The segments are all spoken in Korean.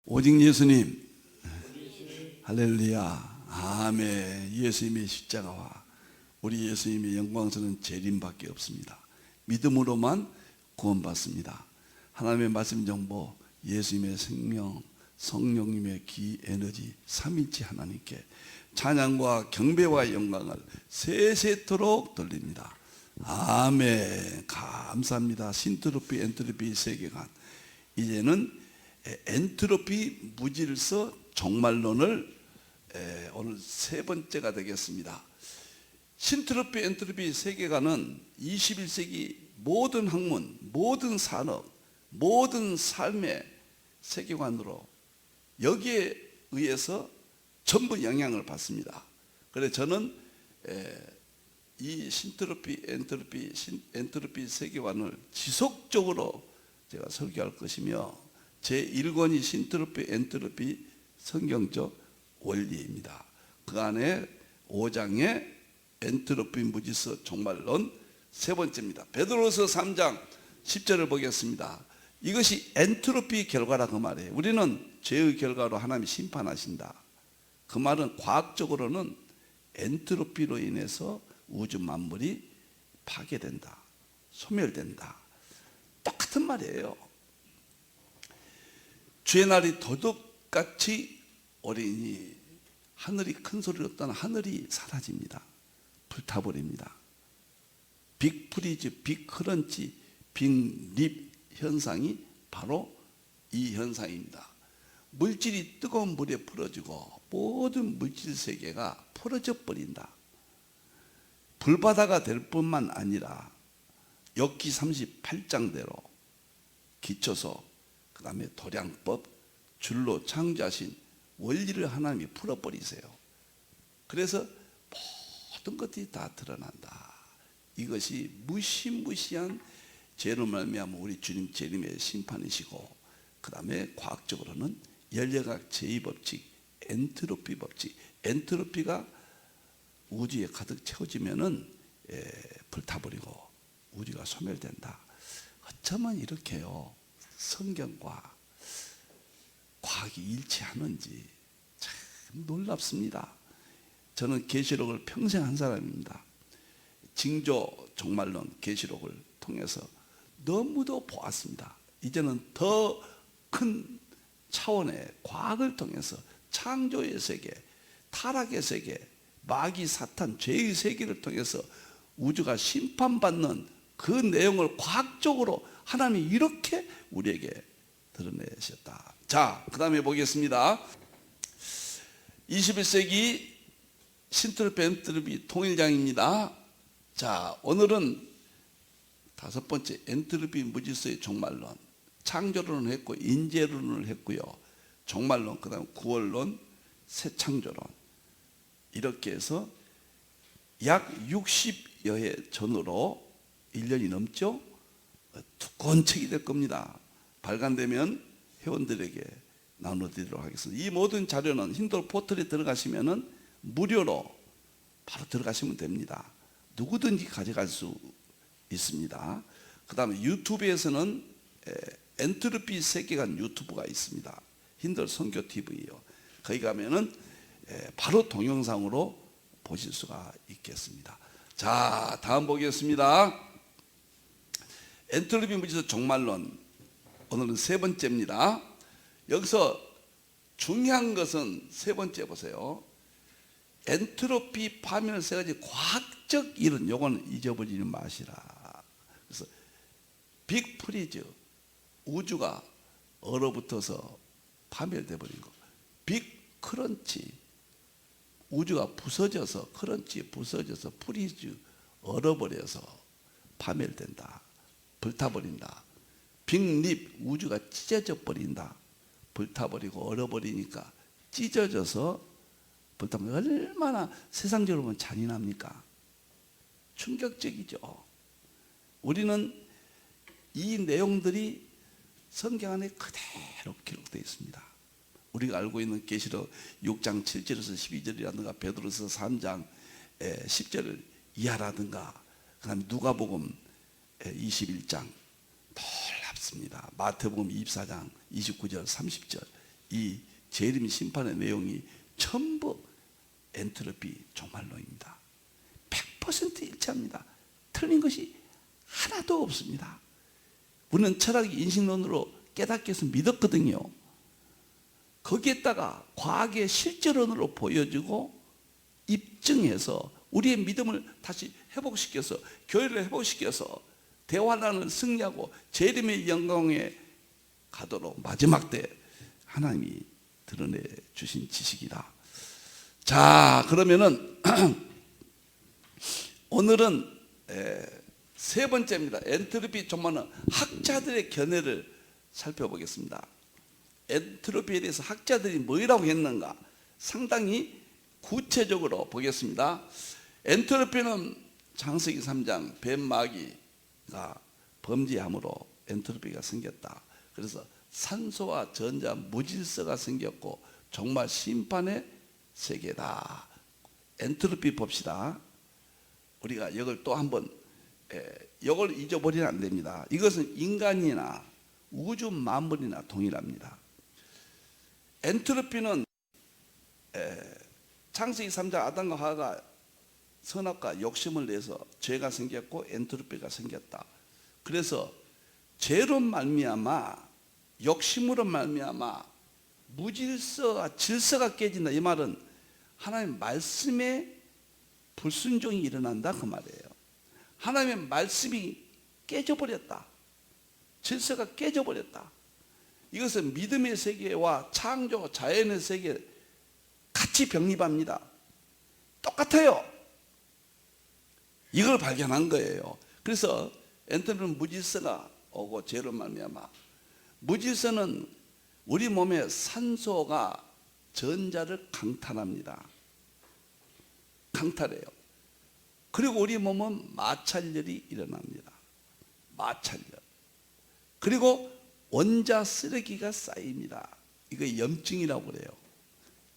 오직 예수님. 할렐루야. 아멘. 예수님의 십자가와 우리 예수님의 영광스러운 재림밖에 없습니다. 믿음으로만 구원받습니다. 하나님의 말씀 정보, 예수님의 생명, 성령님의 기 에너지, 삼위일체 하나님께 찬양과 경배와 영광을 세세토록 돌립니다. 아멘. 감사합니다. 신트로피 엔트로피 세계관. 이제는 엔트로피 무질서 종말론을 오늘 세 번째가 되겠습니다. 신트로피 엔트로피 세계관은 21세기 모든 학문, 모든 산업, 모든 삶의 세계관으로 여기에 의해서 전부 영향을 받습니다. 그래서 저는 이 신트로피 엔트로피 세계관을 지속적으로 제가 설교할 것이며 제1권이 신트로피 엔트로피 성경적 원리입니다. 그 안에 5장의 엔트로피 무질서 종말론 세 번째입니다. 베드로서 3장 10절을 보겠습니다. 이것이 엔트로피 결과라 그 말이에요. 우리는 죄의 결과로 하나님이 심판하신다. 그 말은 과학적으로는 엔트로피로 인해서 우주 만물이 파괴된다, 소멸된다. 똑같은 말이에요. 주의 날이 도둑같이 오리니 하늘이 큰 소리로 떠나 하늘이 사라집니다. 불타버립니다. 빅프리즈, 빅크런치, 빅립 현상이 바로 이 현상입니다. 물질이 뜨거운 물에 풀어지고 모든 물질 세계가 풀어져 버린다. 불바다가 될 뿐만 아니라 욥기 38장대로 기초서, 그 다음에 도량법, 줄로 창조하신 원리를 하나님이 풀어버리세요. 그래서 모든 것들이 다 드러난다. 이것이 무시무시한 죄로 말미암아 우리 주님 재림의 심판이시고, 그 다음에 과학적으로는 열역학 제2법칙, 엔트로피 법칙. 엔트로피가 우주에 가득 채워지면은 불타버리고 우주가 소멸된다. 어쩌면 이렇게요, 성경과 과학이 일치하는지 참 놀랍습니다. 저는 계시록을 평생 한 사람입니다. 징조 종말론 계시록을 통해서 너무도 보았습니다. 이제는 더 큰 차원의 과학을 통해서 창조의 세계, 타락의 세계, 마귀 사탄 죄의 세계를 통해서 우주가 심판받는 그 내용을 과학적으로 하나님이 이렇게 우리에게 드러내셨다. 자, 그 다음에 보겠습니다. 21세기 신트로피 엔트로피 통일장입니다. 자, 오늘은 다섯 번째 엔트로피 무질서의 종말론. 창조론을 했고 인재론을 했고요. 종말론, 그 다음에 구원론, 새창조론. 이렇게 해서 약 60여 해 전후로 1년이 넘죠? 두꺼운 책이 될 겁니다. 발간되면 회원들에게 나눠드리도록 하겠습니다. 이 모든 자료는 힌돌 포털에 들어가시면 무료로 바로 들어가시면 됩니다. 누구든지 가져갈 수 있습니다. 그 다음에 유튜브에서는 엔트로피 세계관 유튜브가 있습니다. 힌돌 선교 TV요. 거기 가면은 바로 동영상으로 보실 수가 있겠습니다. 자, 다음 보겠습니다. 엔트로피 무질서 종말론. 오늘은 세 번째입니다. 여기서 중요한 것은 세 번째 보세요. 엔트로피 파멸 세 가지 과학적 이론, 요거는 잊어버리지 마시라. 그래서 빅 프리즈, 우주가 얼어붙어서 파멸돼 버린 거. 빅 크런치, 우주가 부서져서, 크런치 부서져서 프리즈 얼어버려서 파멸된다, 불타버린다. 빅립, 우주가 찢어져 버린다, 불타버리고 얼어버리니까 찢어져서 불타버리면 얼마나 세상적으로 보면 잔인합니까? 충격적이죠. 우리는 이 내용들이 성경 안에 그대로 기록되어 있습니다. 우리가 알고 있는 계시록 6장 7절에서 12절이라든가 베드로서 3장 10절 이하라든가, 그 다음에 누가복음 21장 놀랍습니다. 마태복음 24장 29절 30절 이 재림 심판의 내용이 전부 엔트로피 종말론입니다. 100% 일치합니다. 틀린 것이 하나도 없습니다. 우리는 철학이 인식론으로 깨닫게 해서 믿었거든요. 거기에다가 과학의 실제론으로 보여주고 입증해서 우리의 믿음을 다시 회복시켜서 교회를 회복시켜서 대환란을 승리하고 재림의 영광에 가도록 마지막 때 하나님이 드러내 주신 지식이다. 자, 그러면은 오늘은 세 번째입니다. 엔트로피 종말론 학자들의 견해를 살펴보겠습니다. 엔트로피에 대해서 학자들이 뭐라고 했는가 상당히 구체적으로 보겠습니다. 엔트로피는 창세기 3장 뱀마귀가 범죄함으로 엔트로피가 생겼다. 그래서 산소와 전자 무질서가 생겼고 정말 심판의 세계다. 엔트로피 봅시다. 우리가 이걸 또 한번 이걸 잊어버리면 안 됩니다. 이것은 인간이나 우주 만물이나 동일합니다. 엔트로피는 창세기 3장 아담과 하와가 선악과 욕심을 내서 죄가 생겼고 엔트로피가 생겼다. 그래서 죄로 말미암아 욕심으로 말미암아 무질서와 질서가 깨진다. 이 말은 하나님의 말씀에 불순종이 일어난다 그 말이에요. 하나님의 말씀이 깨져버렸다. 질서가 깨져버렸다. 이것은 믿음의 세계와 창조 자연의 세계 같이 병립합니다. 똑같아요. 이걸 발견한 거예요. 그래서 엔트로피는 무질서가 오고 죄로 말미암아 무질서는 우리 몸에 산소가 전자를 강탈합니다. 강탈해요. 그리고 우리 몸은 마찰열이 일어납니다. 마찰열. 그리고 원자 쓰레기가 쌓입니다. 이거 염증이라고 그래요.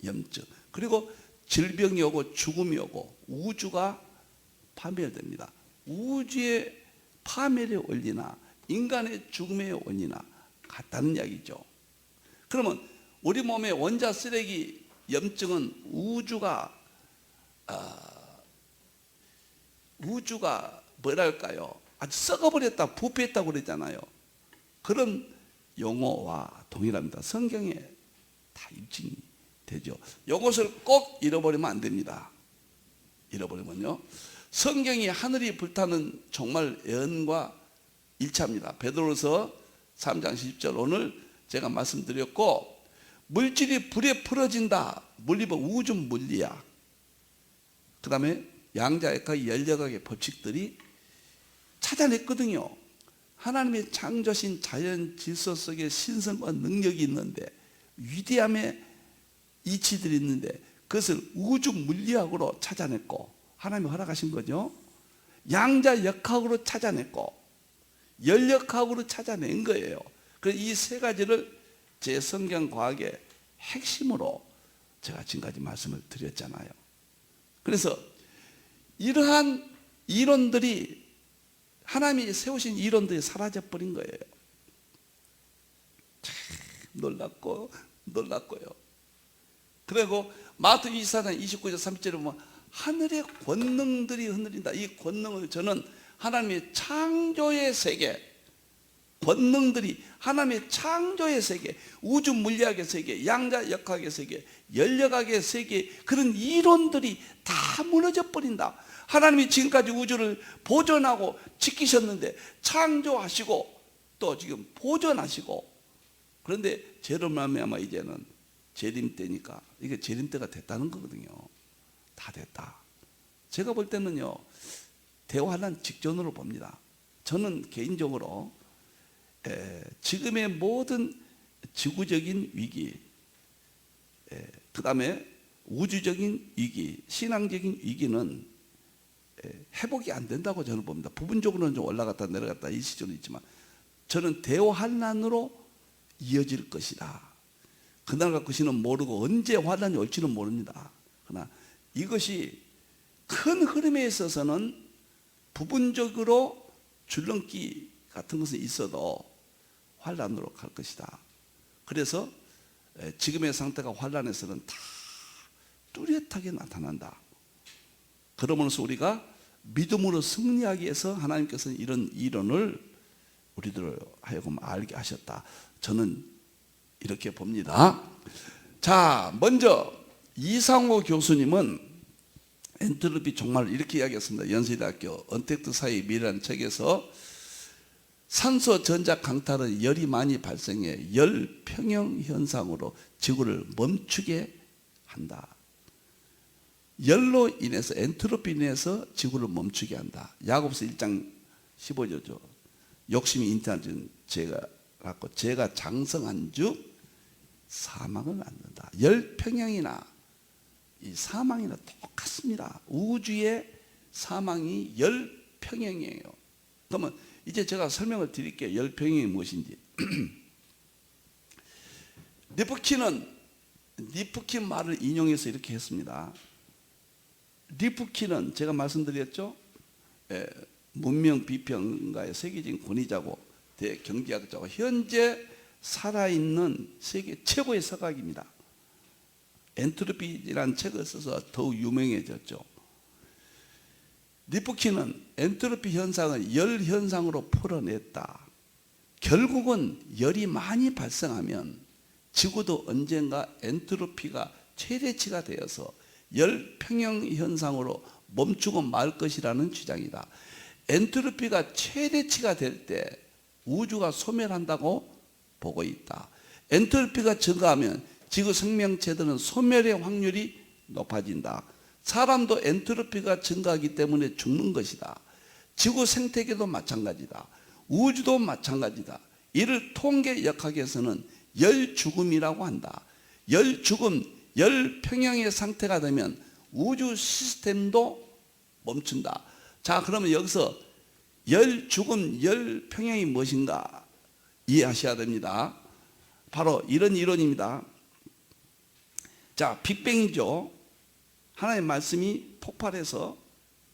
염증. 그리고 질병이 오고 죽음이 오고 우주가 파멸됩니다. 우주의 파멸의 원리나 인간의 죽음의 원리나 같다는 이야기죠. 그러면 우리 몸의 원자 쓰레기 염증은 우주가 뭐랄까요? 아주 썩어버렸다, 부패했다고 그랬잖아요. 그런 용어와 동일합니다. 성경에 다 입증이 되죠. 이것을 꼭 잃어버리면 안 됩니다. 잃어버리면요. 성경이 하늘이 불타는 종말 예언과 일치합니다. 베드로서 3장 10절 오늘 제가 말씀드렸고 물질이 불에 풀어진다. 물리법 우주 물리학. 그 다음에 양자역학 열역학의 법칙들이 찾아냈거든요. 하나님의 창조신 자연 질서 속에 신성과 능력이 있는데 위대함의 이치들이 있는데 그것을 우주 물리학으로 찾아냈고 하나님이 허락하신 거죠. 양자역학으로 찾아냈고 열역학으로 찾아낸 거예요. 그래서 이 세 가지를 제 성경 과학의 핵심으로 제가 지금까지 말씀을 드렸잖아요. 그래서 이러한 이론들이 하나님이 세우신 이론들이 사라져버린 거예요. 참 놀랍고요. 그리고 마태 24장 29절 30절에 보면 하늘의 권능들이 흔들린다. 이 권능을 저는 하나님의 창조의 세계, 권능들이 하나님의 창조의 세계, 우주 물리학의 세계, 양자역학의 세계, 열역학의 세계 그런 이론들이 다 무너져 버린다. 하나님이 지금까지 우주를 보존하고 지키셨는데 창조하시고 또 지금 보존하시고 그런데 죄로 말미암아 이제는 재림 때니까 이게 재림 때가 됐다는 거거든요. 다 됐다. 제가 볼 때는요 대환란 직전으로 봅니다. 저는 개인적으로 지금의 모든 지구적인 위기, 그 다음에 우주적인 위기, 신앙적인 위기는 회복이 안 된다고 저는 봅니다. 부분적으로는 좀 올라갔다 내려갔다 이 시절은 있지만 저는 대환란으로 이어질 것이다. 그날과 그 시는 모르고 언제 환란이 올지는 모릅니다. 그러나 이것이 큰 흐름에 있어서는 부분적으로 줄넘기 같은 것은 있어도 환란으로 갈 것이다. 그래서 지금의 상태가 환란에서는 다 뚜렷하게 나타난다. 그러면서 우리가 믿음으로 승리하기 위해서 하나님께서는 이런 이론을 우리들 하여금 알게 하셨다. 저는 이렇게 봅니다. 자, 먼저 이상호 교수님은 엔트로피 종말을 이렇게 이야기했습니다. 연세대학교 언택트 사이의 미래라는 책에서 산소 전자 강탈은 열이 많이 발생해 열 평형 현상으로 지구를 멈추게 한다. 열로 인해서 엔트로피로 인해서 지구를 멈추게 한다. 야고보서 1장 15절죠. 욕심이 잉태한 죄가 갖고 죄가 장성한 즉 사망을 낳는다. 열 평형이나 이 사망이나 똑같습니다. 우주의 사망이 열 평형이에요. 그러면 이제 제가 설명을 드릴게요. 열 평형이 무엇인지. 리프킨 말을 인용해서 이렇게 했습니다. 리프킨은 제가 말씀드렸죠. 문명 비평가의 세계적인 권위자고 대경제학자고 현재 살아있는 세계 최고의 서각입니다. 엔트로피라는 책을 써서 더욱 유명해졌죠. 리프킨은 엔트로피 현상을 열 현상으로 풀어냈다. 결국은 열이 많이 발생하면 지구도 언젠가 엔트로피가 최대치가 되어서 열 평형 현상으로 멈추고 말 것이라는 주장이다. 엔트로피가 최대치가 될 때 우주가 소멸한다고 보고 있다. 엔트로피가 증가하면 지구 생명체들은 소멸의 확률이 높아진다. 사람도 엔트로피가 증가하기 때문에 죽는 것이다. 지구 생태계도 마찬가지다. 우주도 마찬가지다. 이를 통계 역학에서는 열 죽음이라고 한다. 열 죽음, 열 평형의 상태가 되면 우주 시스템도 멈춘다. 자, 그러면 여기서 열 죽음, 열 평형이 무엇인가 이해하셔야 됩니다. 바로 이런 이론입니다. 자, 빅뱅이죠. 하나님의 말씀이 폭발해서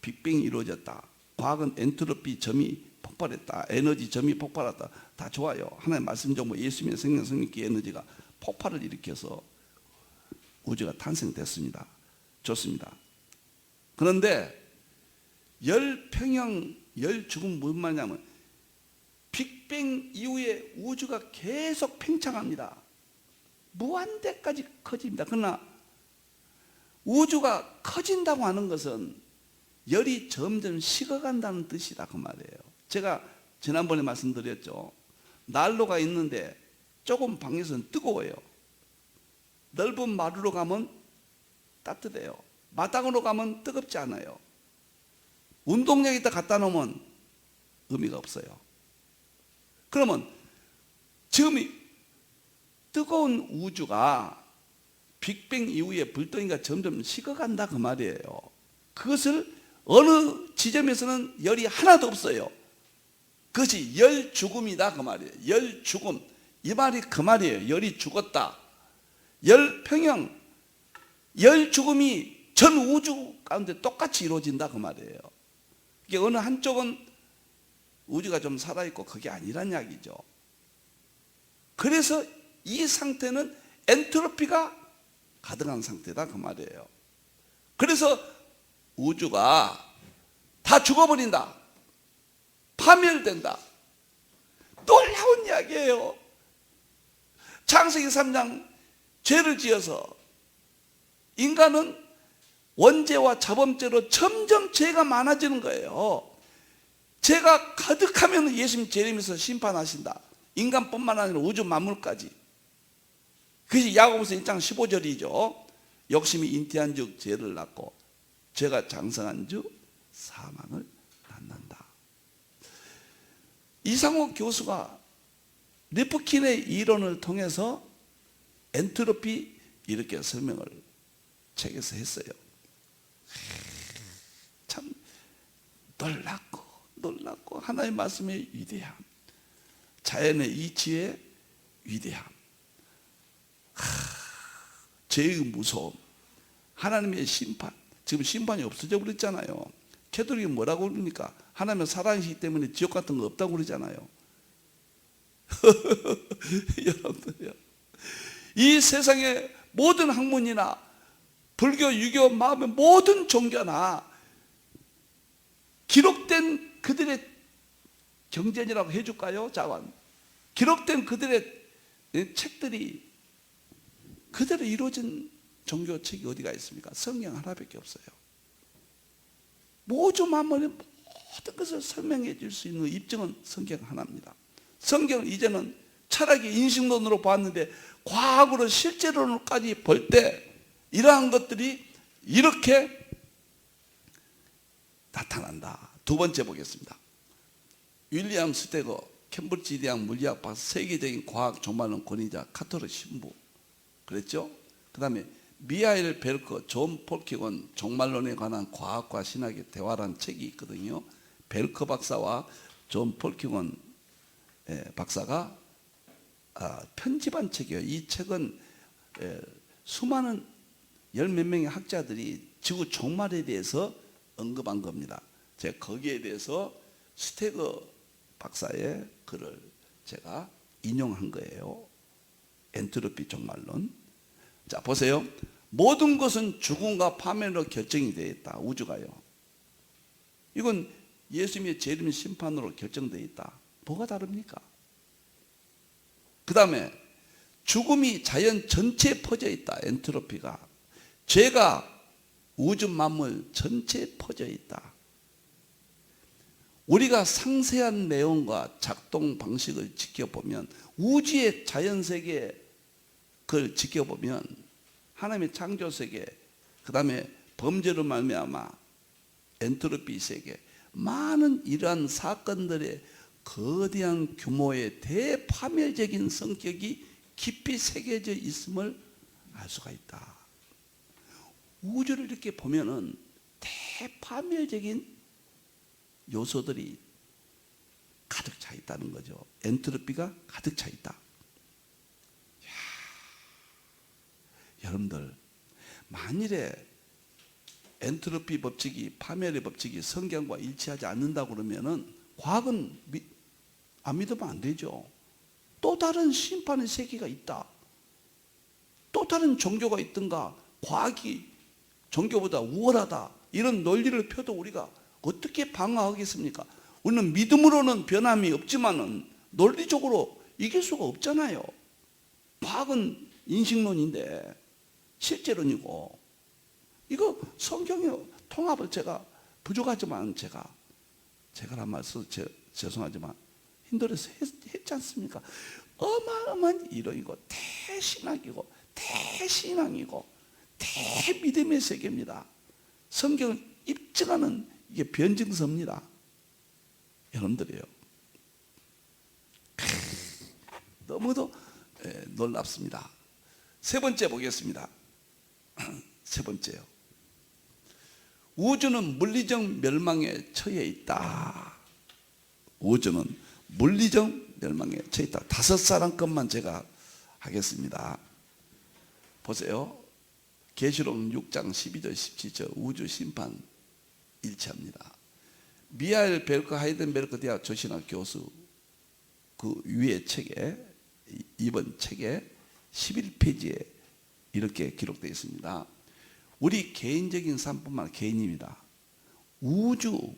빅뱅이 이루어졌다. 과학은 엔트로피 점이 폭발했다. 에너지 점이 폭발했다. 다 좋아요. 하나님의 말씀 정보 예수님의 생명 성령기 에너지가 폭발을 일으켜서 우주가 탄생됐습니다. 좋습니다. 그런데 열 평형, 열 죽음 무슨 말이냐면 빅뱅 이후에 우주가 계속 팽창합니다. 무한대까지 커집니다. 그러나 우주가 커진다고 하는 것은 열이 점점 식어간다는 뜻이다 그 말이에요. 제가 지난번에 말씀드렸죠. 난로가 있는데 조금 방에서는 뜨거워요. 넓은 마루로 가면 따뜻해요. 마당으로 가면 뜨겁지 않아요. 운동장에다 갖다 놓으면 의미가 없어요. 그러면 지금 뜨거운 우주가 빅뱅 이후에 불덩이가 점점 식어간다 그 말이에요. 그것을 어느 지점에서는 열이 하나도 없어요. 그것이 열 죽음이다 그 말이에요. 열 죽음, 이 말이 그 말이에요. 열이 죽었다. 열 평형, 열 죽음이 전 우주 가운데 똑같이 이루어진다 그 말이에요. 이게 어느 한쪽은 우주가 좀 살아있고 그게 아니란 이야기죠. 그래서 이 상태는 엔트로피가 가득한 상태다 그 말이에요. 그래서 우주가 다 죽어버린다. 파멸된다. 놀라운 이야기예요. 창세기 3장 죄를 지어서 인간은 원죄와 자범죄로 점점 죄가 많아지는 거예요. 죄가 가득하면 예수님 재림에서 심판하신다. 인간뿐만 아니라 우주 만물까지. 그것이 야고보서 1장 15절이죠. 욕심이 잉태한 즉 죄를 낳고 죄가 장성한 즉 사망을 낳는다. 이상호 교수가 리프킨의 이론을 통해서 엔트로피 이렇게 설명을 책에서 했어요. 참 놀랍고 하나님의 말씀의 위대함, 자연의 이치의 위대함, 죄의 무서움, 하나님의 심판. 지금 심판이 없어져 버렸잖아요. 캐톨릭이 뭐라고 그러니까 하나님은 사랑이시기 때문에 지옥 같은 거 없다고 그러잖아요. 여러분들요, 이 세상의 모든 학문이나 불교, 유교, 마음의 모든 종교나 기록된 그들의 경전이라고 해줄까요? 자관. 기록된 그들의 책들이 그대로 이루어진 종교책이 어디가 있습니까? 성경 하나밖에 없어요. 모주 만물의 모든 것을 설명해 줄 수 있는 입증은 성경 하나입니다. 성경은 이제는 철학의 인식론으로 봤는데 과학으로 실제로까지 볼 때 이러한 것들이 이렇게 나타난다. 두 번째 보겠습니다. 윌리엄 스테거 캠브리지 대학 물리학 박사, 세계적인 과학 종말론 권위자, 카톨릭 신부 그랬죠? 그 다음에 미하일 베르크, 존 폴키곤 종말론에 관한 과학과 신학의 대화라는 책이 있거든요. 베르크 박사와 존 폴키곤 박사가 편집한 책이에요. 이 책은 수많은 열 몇 명의 학자들이 지구 종말에 대해서 언급한 겁니다. 제가 거기에 대해서 스테거 박사의 글을 제가 인용한 거예요. 엔트로피 종말론. 자, 보세요. 모든 것은 죽음과 파멸로 결정이 되어 있다. 우주가요. 이건 예수님의 재림 심판으로 결정되어 있다. 뭐가 다릅니까? 그 다음에 죽음이 자연 전체에 퍼져 있다. 엔트로피가. 죄가 우주 만물 전체에 퍼져 있다. 우리가 상세한 내용과 작동 방식을 지켜보면, 우주의 자연세계 그걸 지켜보면 하나님의 창조세계, 그 다음에 범죄로 말미암아 엔트로피 세계, 많은 이러한 사건들의 거대한 규모의 대파멸적인 성격이 깊이 새겨져 있음을 알 수가 있다. 우주를 이렇게 보면은 대파멸적인 요소들이 가득 차 있다는 거죠. 엔트로피가 가득 차 있다. 여러분들, 만일에 엔트로피 법칙이, 파멸의 법칙이 성경과 일치하지 않는다고 그러면은 과학은 안 믿으면 안 되죠. 또 다른 심판의 세계가 있다. 또 다른 종교가 있든가, 과학이 종교보다 우월하다, 이런 논리를 펴도 우리가 어떻게 방어하겠습니까? 우리는 믿음으로는 변함이 없지만은 논리적으로 이길 수가 없잖아요. 과학은 인식론인데 실제론이고, 이거 성경의 통합을 제가 부족하지만 제가란 말 써서 죄송하지만 힘들어서 했지 않습니까? 어마어마한 이론이고 대신학이고 대신앙이고 대믿음의 세계입니다. 성경을 입증하는 이게 변증서입니다. 여러분들이요, 너무도 놀랍습니다. 세 번째 보겠습니다. 세 번째요. 우주는 물리적 멸망에 처해 있다. 우주는 물리적 멸망에 처해 있다. 5사람 것만 제가 하겠습니다. 보세요. 계시록 6장 12절 17절 우주 심판 일치합니다. 미하일 베르크 하이덴베르크 대학 조신학 교수 그 위에 책에, 이번 책에 11페이지에 이렇게 기록되어 있습니다. 우리 개인적인 삶뿐만 아니라 개인입니다. 우주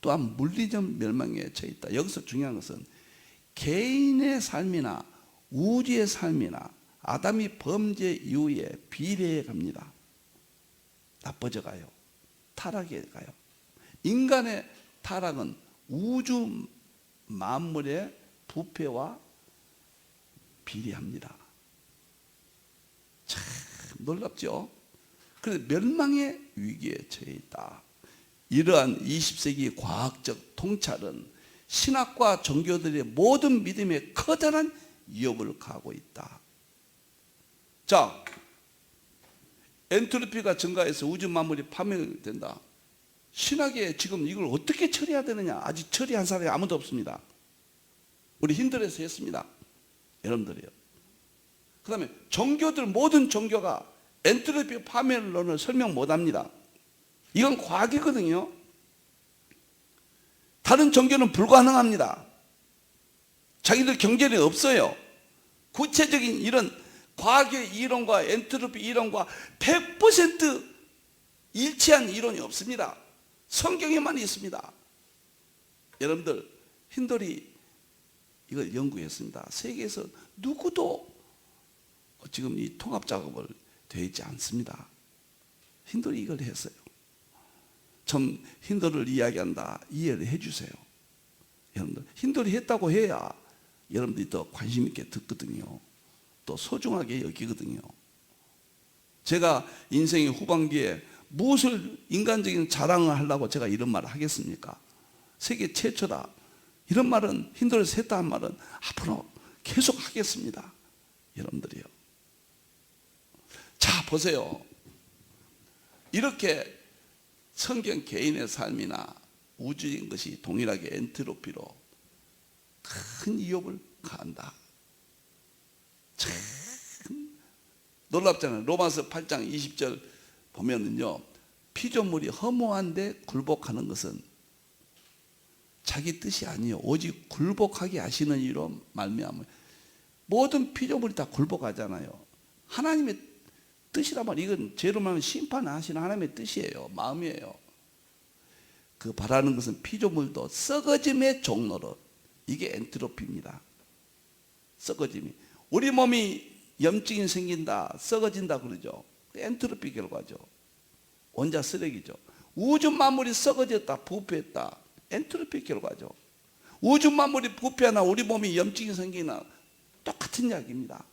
또한 물리적 멸망에 처해 있다. 여기서 중요한 것은 개인의 삶이나 우주의 삶이나 아담이 범죄 이후에 비례해 갑니다. 나빠져 가요. 타락해 가요. 인간의 타락은 우주 만물의 부패와 비례합니다. 참 놀랍죠? 그래서 멸망의 위기에 처해 있다. 이러한 20세기 과학적 통찰은 신학과 종교들의 모든 믿음에 커다란 위협을 가하고 있다. 자, 엔트로피가 증가해서 우주 만물이 파멸된다. 신학에 지금 이걸 어떻게 처리해야 되느냐, 아직 처리한 사람이 아무도 없습니다. 우리 힘들어서 했습니다. 여러분들이요. 그 다음에 종교들, 모든 종교가 엔트로피 파멸론을 설명 못합니다. 이건 과학이거든요. 다른 종교는 불가능합니다. 자기들 경전이 없어요. 구체적인 이런 과학의 이론과 엔트로피 이론과 100% 일치한 이론이 없습니다. 성경에만 있습니다. 여러분들, 힌들이 이걸 연구했습니다. 세계에서 누구도 지금 이 통합 작업을 되어 있지 않습니다. 힌들이 이걸 했어요. 좀 힌들을 이야기한다, 이해를 해주세요. 여러분들, 힌들이 했다고 해야 여러분들이 더 관심 있게 듣거든요. 또 소중하게 여기거든요. 제가 인생의 후반기에 무엇을 인간적인 자랑을 하려고 제가 이런 말을 하겠습니까? 세계 최초다, 이런 말은, 힌들에서 했다는 말은 앞으로 계속 하겠습니다. 여러분들이요. 자, 보세요. 이렇게 성경 개인의 삶이나 우주적인 것이 동일하게 엔트로피로 큰 위협을 가한다. 참 놀랍잖아요. 로마서 8장 20절 보면은요, 피조물이 허무한데 굴복하는 것은 자기 뜻이 아니요 오직 굴복하게 하시는 이로 말미암아. 모든 피조물이 다 굴복하잖아요. 하나님의 뜻이라면, 이건 죄로 말하면 심판하시는 하나님의 뜻이에요. 마음이에요. 그 바라는 것은 피조물도 썩어짐의 종로로, 이게 엔트로피입니다. 썩어짐이, 우리 몸이 염증이 생긴다, 썩어진다 그러죠. 엔트로피 결과죠. 원자 쓰레기죠. 우주 만물이 썩어졌다, 부패했다, 엔트로피 결과죠. 우주 만물이 부패하나 우리 몸이 염증이 생기나 똑같은 이야기입니다.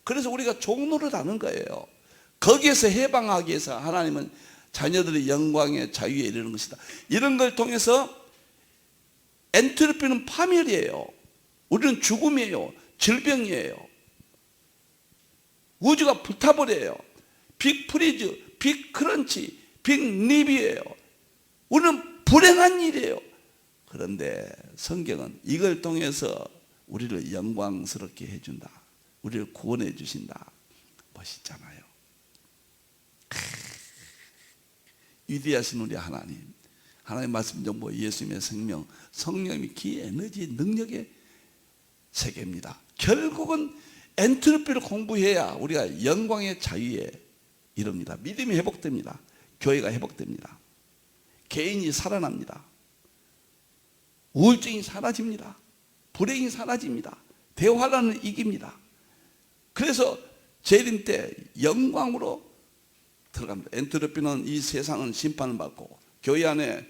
그래서 우리가 종로를 하는 거예요. 거기에서 해방하기 위해서 하나님은 자녀들의 영광의 자유에 이르는 것이다. 이런 걸 통해서 엔트로피는 파멸이에요. 우리는 죽음이에요. 질병이에요. 우주가 불타버려요. 빅 프리즈, 빅 크런치, 빅 립이에요. 우리는 불행한 일이에요. 그런데 성경은 이걸 통해서 우리를 영광스럽게 해준다. 우리를 구원해 주신다. 멋있잖아요. 위대하신 우리 하나님, 하나님의 말씀 정보, 예수님의 생명, 성령님의 기, 에너지, 능력의 세계입니다. 결국은 엔트로피를 공부해야 우리가 영광의 자유에 이릅니다. 믿음이 회복됩니다. 교회가 회복됩니다. 개인이 살아납니다. 우울증이 사라집니다. 불행이 사라집니다. 대화란을 이깁니다. 그래서 재림 때 영광으로 들어갑니다. 엔트로피는 이 세상은 심판을 받고, 교회 안에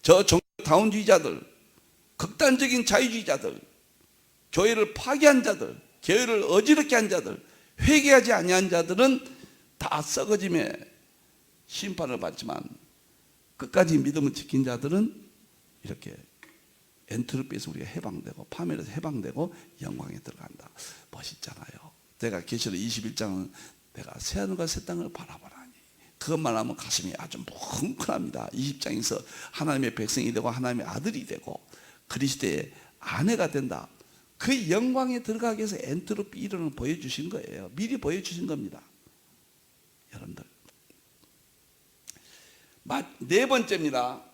저 다운주의자들, 극단적인 자유주의자들, 교회를 파괴한 자들, 교회를 어지럽게 한 자들, 회개하지 아니한 자들은 다 썩어짐에 심판을 받지만, 끝까지 믿음을 지킨 자들은 이렇게 엔트로피에서 우리가 해방되고, 파멸에서 해방되고 영광에 들어간다. 멋있잖아요. 내가 계시록 21장은 내가 새하늘과 새 땅을 바라보라니, 그것만 하면 가슴이 아주 뭉클합니다. 20장에서 하나님의 백성이 되고 하나님의 아들이 되고 그리스도의 아내가 된다. 그 영광에 들어가기 위해서 엔트로피 이론을 보여주신 거예요. 미리 보여주신 겁니다. 여러분들, 네 번째입니다.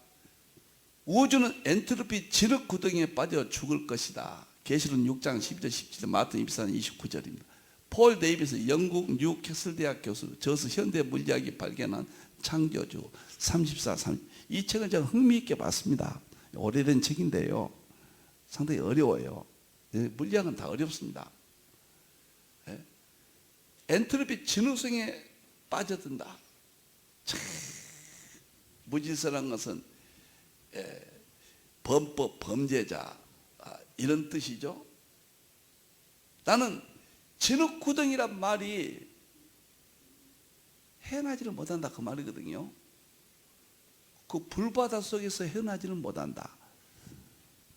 우주는 엔트로피 진흙 구덩이에 빠져 죽을 것이다. 계시록 6장 12절 17절, 마태 24장 29절입니다. 폴 데이비스 영국 뉴캐슬 대학 교수, 저서 현대 물리학이 발견한 창조주 34, 30. 이 책을 제가 흥미있게 봤습니다. 오래된 책인데요, 상당히 어려워요. 물리학은 다 어렵습니다. 엔트로피 진흙성에 빠져든다. 무질서란 것은 범법, 범죄자, 이런 뜻이죠. 나는 진흙구덩이란 말이 헤어나지를 못한다, 그 말이거든요. 그 불바다 속에서 헤어나지를 못한다.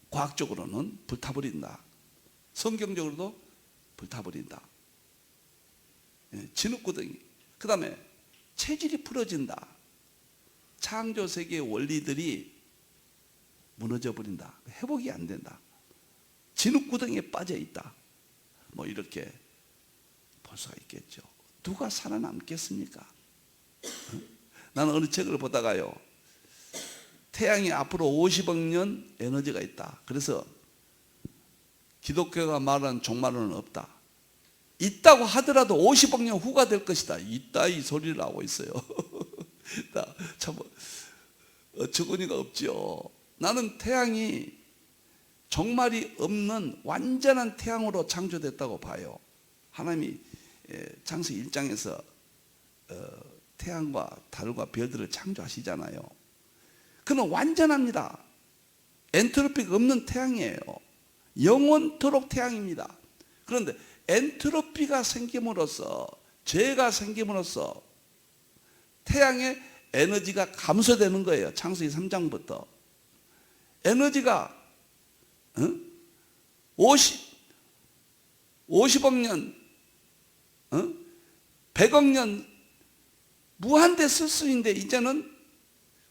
과학적으로는 불타버린다. 성경적으로도 불타버린다. 진흙구덩이. 그 다음에 체질이 풀어진다. 창조 세계의 원리들이 무너져 버린다. 회복이 안 된다. 진흙구덩이에 빠져 있다. 뭐 이렇게 볼 수가 있겠죠. 누가 살아남겠습니까? 나는 어느 책을 보다가요, 태양이 앞으로 50억 년 에너지가 있다. 그래서 기독교가 말하는 종말론은 없다. 있다고 하더라도 50억 년 후가 될 것이다. 이따위 소리를 하고 있어요. 참 어처구니가 없죠. 나는 태양이 종말이 없는 완전한 태양으로 창조됐다고 봐요. 하나님이 창세기 1장에서 태양과 달과 별들을 창조하시잖아요. 그는 완전합니다. 엔트로피가 없는 태양이에요. 영원토록 태양입니다. 그런데 엔트로피가 생김으로써, 죄가 생김으로써 태양의 에너지가 감소되는 거예요. 창세기 3장부터. 에너지가 50억 년, 100억 년 무한대 쓸 수 있는데 이제는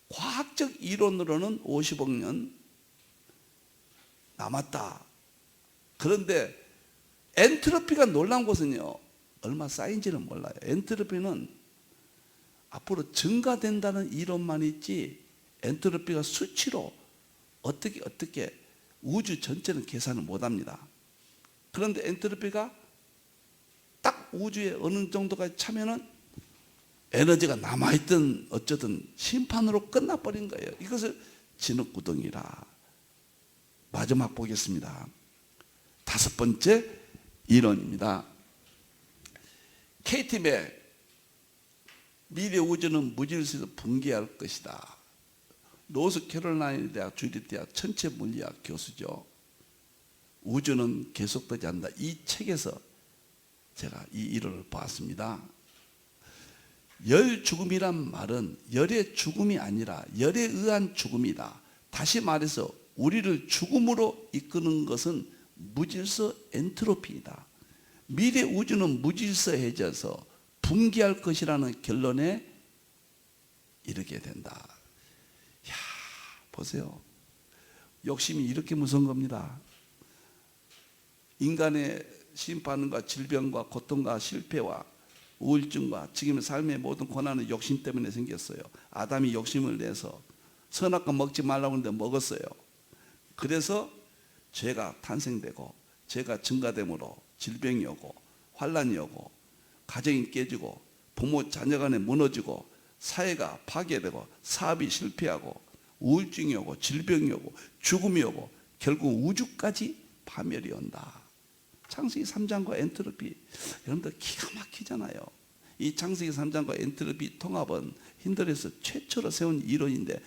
과학적 이론으로는 50억 년 남았다. 그런데 엔트로피가 놀라운 것은요, 얼마 쌓인지는 몰라요. 엔트로피는 앞으로 증가된다는 이론만 있지 엔트로피가 수치로 어떻게 우주 전체는 계산을 못합니다. 그런데 엔트로피가 딱 우주에 어느 정도까지 차면은 에너지가 남아있던 어쩌든 심판으로 끝나버린 거예요. 이것을 진흙구덩이라. 마지막 보겠습니다. 5번째 이론입니다. K팀의 미래 우주는 무질서에서 붕괴할 것이다. 노스캐롤라이나 대학 주립대학 천체 물리학 교수죠. 우주는 계속되지 않는다. 이 책에서 제가 이 이론을 보았습니다. 열 죽음이란 말은 열의 죽음이 아니라 열에 의한 죽음이다. 다시 말해서 우리를 죽음으로 이끄는 것은 무질서 엔트로피이다. 미래 우주는 무질서해져서 붕괴할 것이라는 결론에 이르게 된다. 야, 보세요. 욕심이 이렇게 무서운 겁니다. 인간의 심판과 질병과 고통과 실패와 우울증과 지금의 삶의 모든 고난은 욕심 때문에 생겼어요. 아담이 욕심을 내서 선악과 먹지 말라고 했는데 먹었어요. 그래서 죄가 탄생되고 죄가 증가됨으로 질병이 오고 환란이 오고 가정이 깨지고 부모 자녀 간에 무너지고 사회가 파괴되고 사업이 실패하고 우울증이 오고 질병이 오고 죽음이 오고 결국 우주까지 파멸이 온다. 창세기 3장과 엔트로피, 여러분들 기가 막히잖아요. 이 창세기 3장과 엔트로피 통합은 힌들에서 최초로 세운 이론인데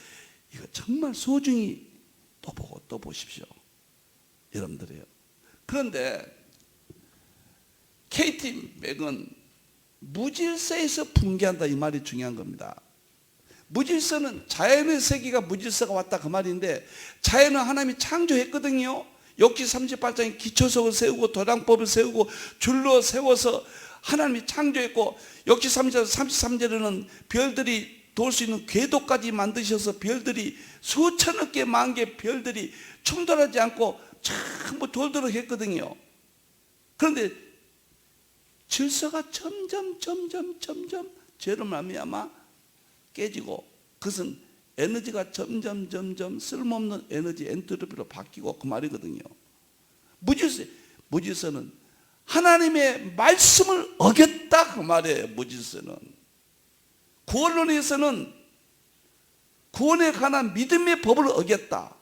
이거 정말 소중히 또 보고 또 보십시오. 여러분들이요. 그런데 KT 맥은 무질서에서 붕괴한다 이 말이 중요한 겁니다. 무질서는 자연의 세계가 무질서가 왔다 그 말인데 자연은 하나님이 창조했거든요. 욥기 38장에 기초석을 세우고 도량법을 세우고 줄로 세워서 하나님이 창조했고 욥기 3장 33절에는 별들이 돌 수 있는 궤도까지 만드셔서 별들이 수천억 개, 만 개 별들이 충돌하지 않고 전부 돌도록 했거든요. 그런데 질서가 점점 죄로 말미암아 깨지고 그것은 에너지가 점점 쓸모없는 에너지 엔트로피로 바뀌고 그 말이거든요. 무질서는 하나님의 말씀을 어겼다 그 말이에요. 무질서는 구원론에서는 구원에 관한 믿음의 법을 어겼다.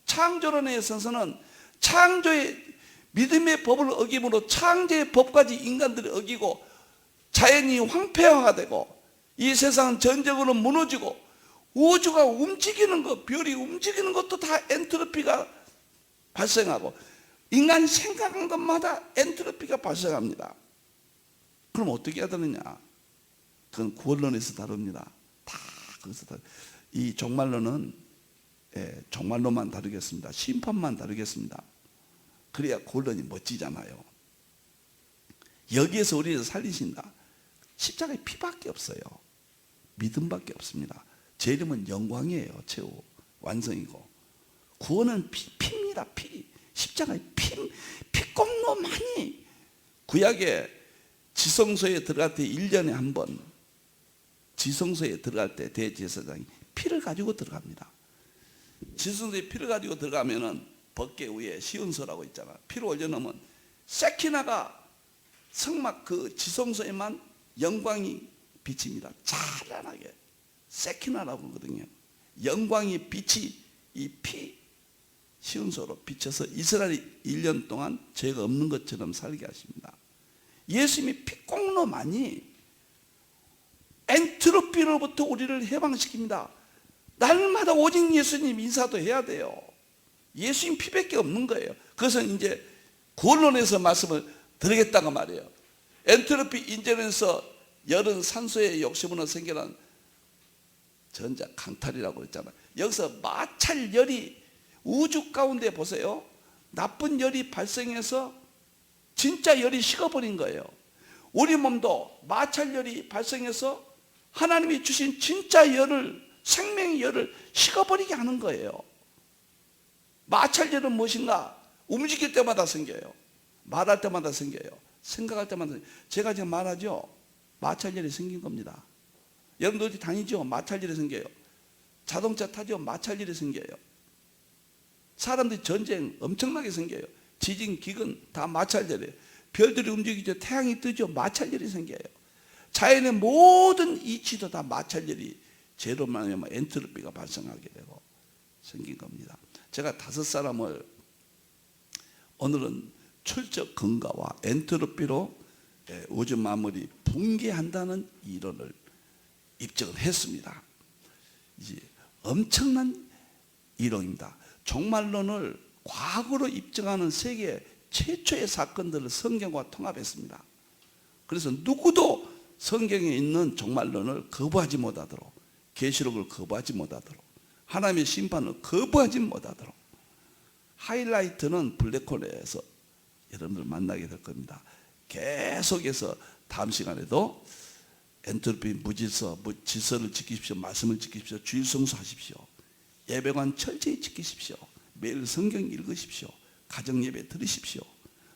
창조론에 있어서는 창조의 믿음의 법을 어김으로 창조의 법까지 인간들이 어기고 자연이 황폐화가 되고 이 세상은 전적으로 무너지고 우주가 움직이는 것, 별이 움직이는 것도 다 엔트로피가 발생하고 인간이 생각한 것마다 엔트로피가 발생합니다. 그럼 어떻게 해야 되느냐? 그건 구원론에서 다룹니다. 다 거기서 이 종말론은 종말론만 다루겠습니다. 심판만 다루겠습니다. 그래야 구원론이 멋지잖아요. 여기에서 우리를 살리신다. 십자가에 피밖에 없어요. 믿음밖에 없습니다. 제 이름은 영광이에요. 최후 완성이고 구원은 피입니다. 피. 십자가에 피공로 많이. 구약에 지성소에 들어갈 때 1년에 한 번 지성소에 들어갈 때 대제사장이 피를 가지고 들어갑니다. 지성소에 피를 가지고 들어가면은 법궤 위에 시은소라고 있잖아. 피를 올려놓으면 세키나가 성막 그 지성소에만 영광이 비칩니다. 찬란하게 세키나라고 하거든요. 영광이 빛이 이 피 시온소로 비쳐서 이스라엘이 1년 동안 죄가 없는 것처럼 살게 하십니다. 예수님이 피공로만이 엔트로피로부터 우리를 해방시킵니다. 날마다 오직 예수님 인사도 해야 돼요. 예수님 피밖에 없는 거예요. 그것은 이제 구원론에서 말씀을 드리겠다고 말이에요. 엔트로피 인전에서 열은 산소의 욕심으로 생겨난 전자 강탈이라고 그랬잖아요. 여기서 마찰열이 우주 가운데 보세요. 나쁜 열이 발생해서 진짜 열이 식어버린 거예요. 우리 몸도 마찰열이 발생해서 하나님이 주신 진짜 열을, 생명의 열을 식어버리게 하는 거예요. 마찰열은 무엇인가? 움직일 때마다 생겨요. 말할 때마다 생겨요. 생각할 때마다 생겨요. 제가 지금 말하죠. 마찰열이 생긴 겁니다. 여러분들 어디 다니죠? 마찰열이 생겨요. 자동차 타죠? 마찰열이 생겨요. 사람들이 전쟁 엄청나게 생겨요. 지진, 기근 다 마찰열이에요. 별들이 움직이죠. 태양이 뜨죠. 마찰열이 생겨요. 자연의 모든 이치도 다 마찰열이 죄로 말하면 엔트로피가 발생하게 되고 생긴 겁니다. 제가 5사람을 오늘은 철적 근가와 엔트로피로 우주 만물이 붕괴한다는 이론을 입증을 했습니다. 이제 엄청난 이론입니다. 종말론을 과거로 입증하는 세계 최초의 사건들을 성경과 통합했습니다. 그래서 누구도 성경에 있는 종말론을 거부하지 못하도록, 계시록을 거부하지 못하도록, 하나님의 심판을 거부하지 못하도록, 하이라이트는 블랙홀에서 여러분들 만나게 될 겁니다. 계속해서 다음 시간에도 엔트로피 무질서, 질서를 지키십시오. 말씀을 지키십시오. 주일 성수하십시오. 예배관 철저히 지키십시오. 매일 성경 읽으십시오. 가정 예배 들으십시오.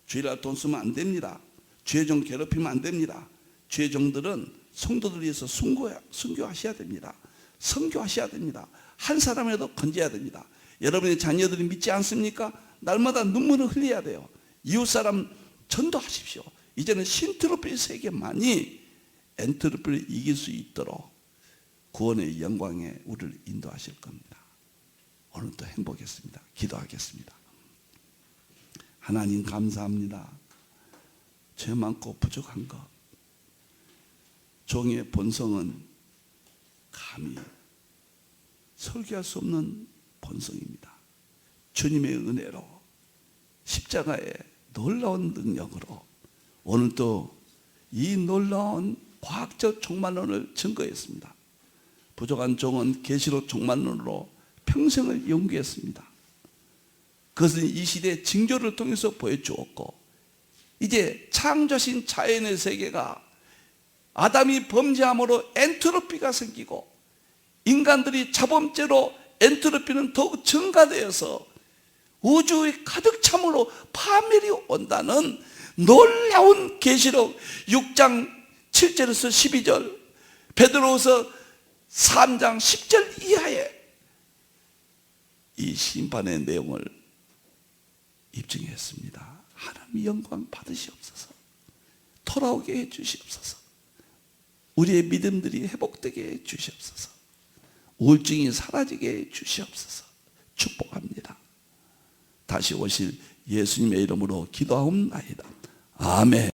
주일날 돈 쓰면 안 됩니다. 죄종 괴롭히면 안 됩니다. 죄종들은 성도들 위해서 순교하셔야 됩니다. 선교하셔야 됩니다. 한 사람이라도 건져야 됩니다. 여러분의 자녀들이 믿지 않습니까? 날마다 눈물을 흘려야 돼요. 이웃사람 전도하십시오. 이제는 신트로피 세계만이 엔트로피를 이길 수 있도록 구원의 영광에 우리를 인도하실 겁니다. 오늘도 행복했습니다. 기도하겠습니다. 하나님 감사합니다. 죄 많고 부족한 것, 종의 본성은 감히 설계할 수 없는 본성입니다. 주님의 은혜로 십자가의 놀라운 능력으로 오늘도 이 놀라운 과학적 종말론을 증거했습니다. 부족한 종은 계시록 종말론으로 평생을 연구했습니다. 그것은 이 시대의 징조를 통해서 보여주었고, 이제 창조신 자연의 세계가 아담이 범죄함으로 엔트로피가 생기고 인간들이 자범죄로 엔트로피는 더욱 증가되어서 우주의 가득 참으로 파멸이 온다는 놀라운 계시록 6장 7절에서 12절, 베드로후서 3장 10절 이하에 이 심판의 내용을 입증했습니다. 하나님 영광 받으시옵소서. 돌아오게 해 주시옵소서. 우리의 믿음들이 회복되게 해 주시옵소서. 우울증이 사라지게 해 주시옵소서. 축복합니다. 다시 오실 예수님의 이름으로 기도하옵나이다. 아멘.